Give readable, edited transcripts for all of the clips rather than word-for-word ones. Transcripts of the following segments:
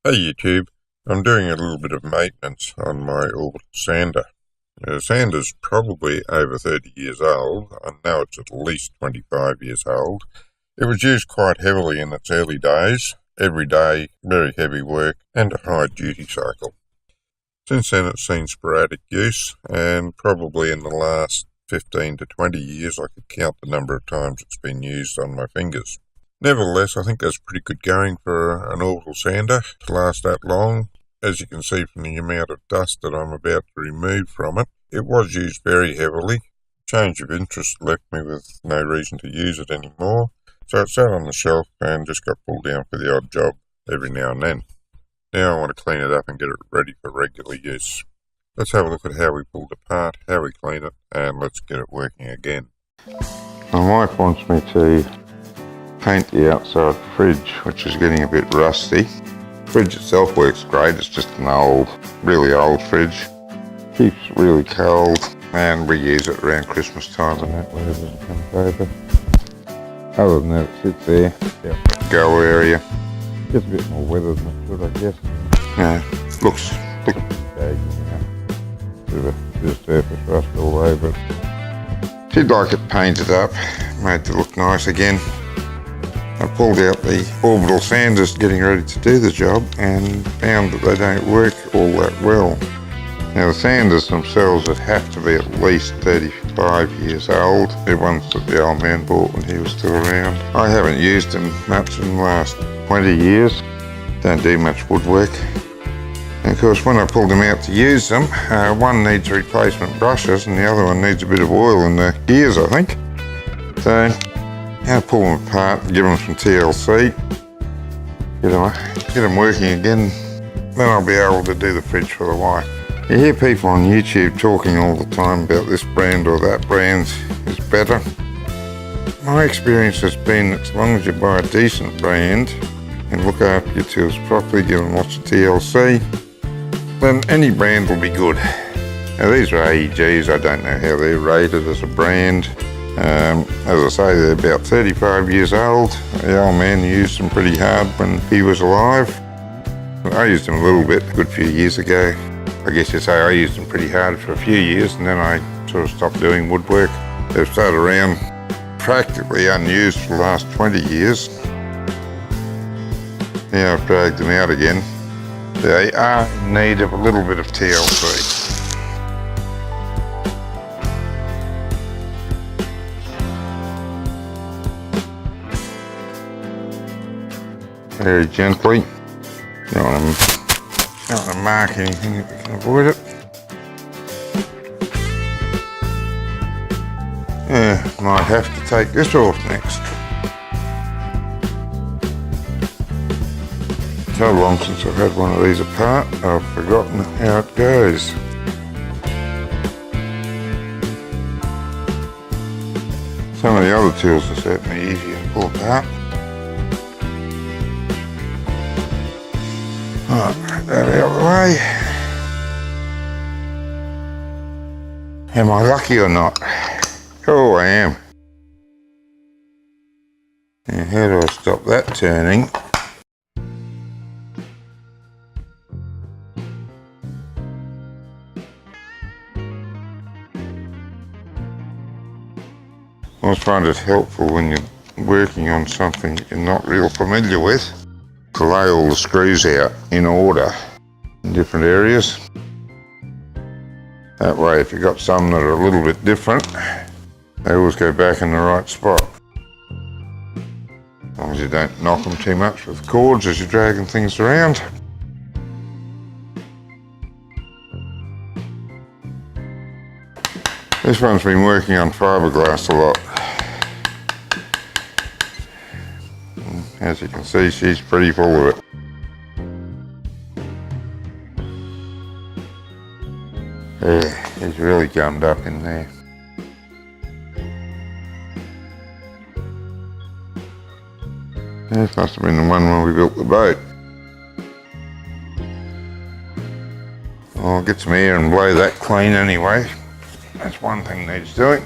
Hey YouTube, I'm doing a little bit of maintenance on my Orbital Sander. The Sander's probably over 30 years old. I know it's at least 25 years old. It was used quite heavily in its early days, every day, very heavy work and a high duty cycle. Since then it's seen sporadic use, and probably in the last 15 to 20 years I could count the number of times it's been used on my fingers. Nevertheless, I think that's pretty good going for an orbital sander to last that long. As you can see from the amount of dust that I'm about to remove from it, it was used very heavily. Change of interest left me with no reason to use it anymore, so it sat on the shelf and just got pulled down for the odd job every now and then. Now I want to clean it up and get it ready for regular use. Let's have a look at how we pulled it apart, how we clean it, and let's get it working again. My wife wants me to paint the outside fridge, which is getting a bit rusty. The fridge itself works great, it's just an old, really old fridge. Keeps really cold, and we use it around Christmas time and that, when everything comes over. Other than that, it sits there, go area. Gets a bit more weather than it should, I guess. Yeah, looks shaggy now. Bit of surface rust all over it. She'd like it painted up, made to look nice again. I pulled out the orbital sanders getting ready to do the job and found that they don't work all that well. Now the sanders themselves would have to be at least 35 years old. They're ones that the old man bought when he was still around. I haven't used them much in the last 20 years. Don't do much woodwork. And of course when I pulled them out to use them, one needs replacement brushes and the other one needs a bit of oil in the gears, I think. So I'll pull them apart, give them some TLC, get them working again, then I'll be able to do the fridge for the wife. You hear people on YouTube talking all the time about this brand or that brand is better. My experience has been that as long as you buy a decent brand and look after your tools properly, give them lots of TLC, then any brand will be good. Now these are AEGs, I don't know how they're rated as a brand. As I say, they're about 35 years old. The old man used them pretty hard when he was alive. I used them a little bit, a good few years ago. I guess you'd say I used them pretty hard for a few years and then I sort of stopped doing woodwork. They've stayed around practically unused for the last 20 years. Now I've dragged them out again. They are in need of a little bit of TLC. Very gently. You don't want to mark anything if we can avoid it. Yeah, might have to take this off next. So long since I've had one of these apart, I've forgotten how it goes. Some of the other tools are certainly easier to pull apart. Right, get that out of the way. Am I lucky or not? Oh, I am. Now, how do I stop that turning? I always find it helpful when you're working on something you're not real familiar with to lay all the screws out in order in different areas. That way, if you've got some that are a little bit different, they always go back in the right spot. As long as you don't knock them too much with cords as you're dragging things around. This one's been working on fiberglass a lot. As you can see, she's pretty full of it. Yeah, he's really gummed up in there. This must have been the one when we built the boat. I'll get some air and blow that clean anyway. That's one thing needs doing.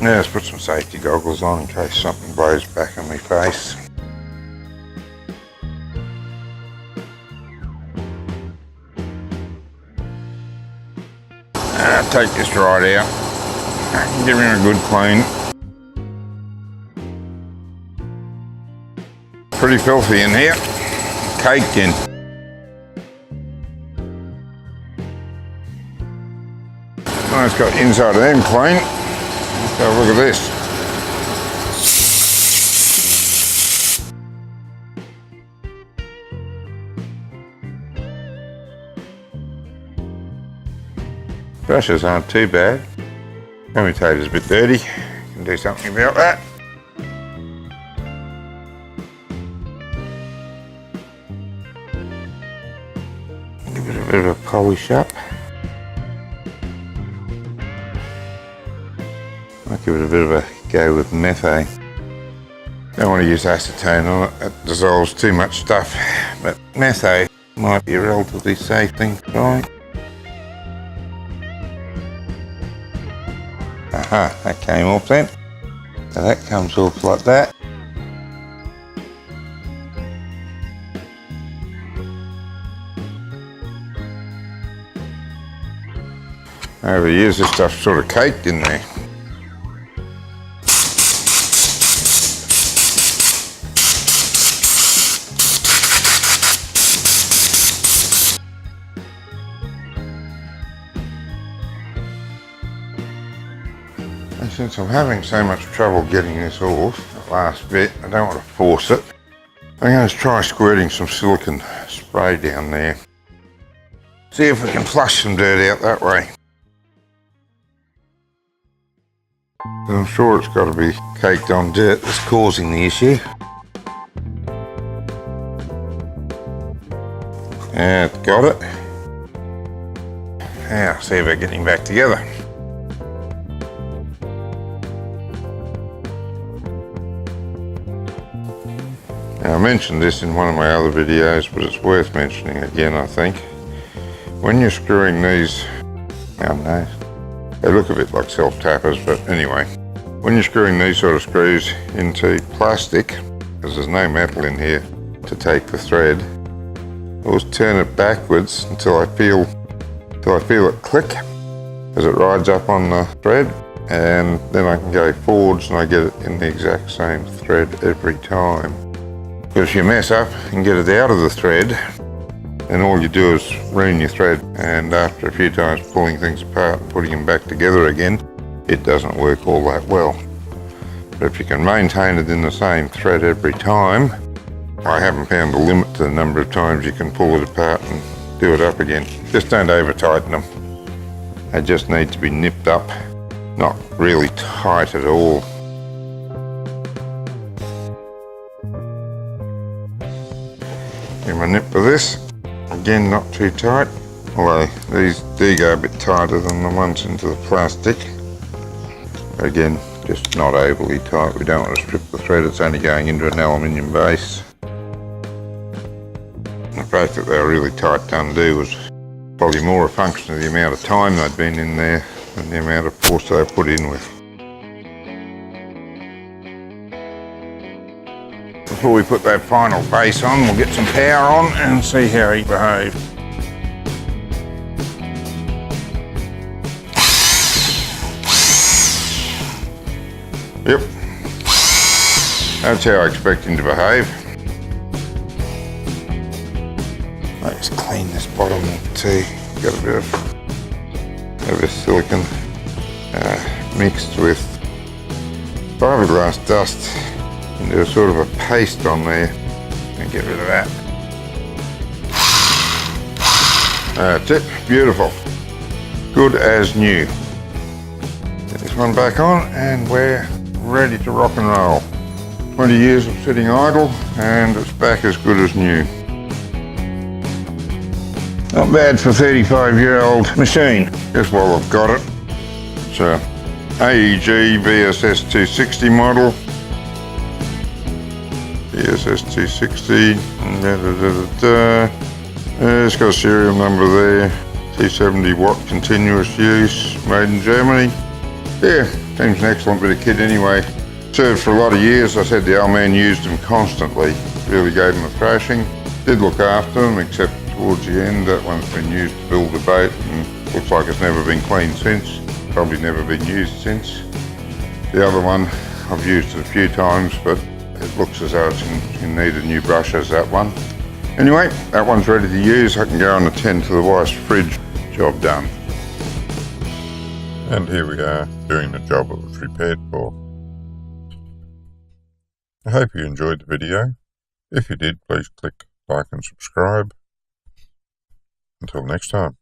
Now let's put some safety goggles on in case something blows back on my face. take this right out. Give him a good clean. Pretty filthy in here. Caked in. Now it's got inside of them clean. Let's have a look at this. Brushes aren't too bad. Commutator's a bit dirty. Can do something about that. Give it a bit of a polish up. Might give it a bit of a go with methane. Don't want to use acetone on it, that dissolves too much stuff. But methane might be a relatively safe thing to try. Aha, that came off then. So that comes off like that. Over the years this stuff's sort of caked in there. And since I'm having so much trouble getting this off, the last bit, I don't want to force it. I'm going to try squirting some silicone spray down there. See if we can flush some dirt out that way. I'm sure it's got to be caked on dirt that's causing the issue. Yeah, it's got it. Now, see about getting back together. Now, I mentioned this in one of my other videos, but it's worth mentioning again, I think. When you're screwing these, I don't know, they look a bit like self-tappers, but anyway. When you're screwing these sort of screws into plastic, because there's no metal in here to take the thread, I always turn it backwards until I feel it click as it rides up on the thread, and then I can go forwards and I get it in the exact same thread every time. Because if you mess up and get it out of the thread, then all you do is ruin your thread, and after a few times pulling things apart and putting them back together again, it doesn't work all that well. But if you can maintain it in the same thread every time, I haven't found a limit to the number of times you can pull it apart and do it up again. Just don't over tighten them. They just need to be nipped up, not really tight at all. Give my nip for this. Again, not too tight, although these do go a bit tighter than the ones into the plastic. Again, just not overly tight. We don't want to strip the thread, it's only going into an aluminium base. The fact that they were really tight to undo was probably more a function of the amount of time they'd been in there than the amount of force they were put in with. Before we put that final base on, we'll get some power on and see how he behaves. Yep, that's how I expect him to behave. Let's clean this bottom too. Got a bit of silicone mixed with fiberglass dust into a sort of a paste on there, and get rid of that. That's it, beautiful. Good as new. Get this one back on and we're ready to rock and roll. 20 years of sitting idle and it's back as good as new. Not bad for a 35-year-old machine. Just while I've got it, it's a AEG VSS 260 model. VSS 260, it's got a serial number there, 270 watt continuous use, made in Germany. Yeah, seems an excellent bit of kit anyway. Served for a lot of years. I said the old man used them constantly, really gave them a thrashing. Did look after them, except towards the end, that one's been used to build a boat and Looks like it's never been cleaned since, probably never been used since. The other one, I've used it a few times, but it looks as though it's in need a new brush as that one. Anyway, that one's ready to use. I can go and attend to the wife's fridge. Job done. And here we are, doing the job it was repaired for. I hope you enjoyed the video. If you did, please click like and subscribe. Until next time.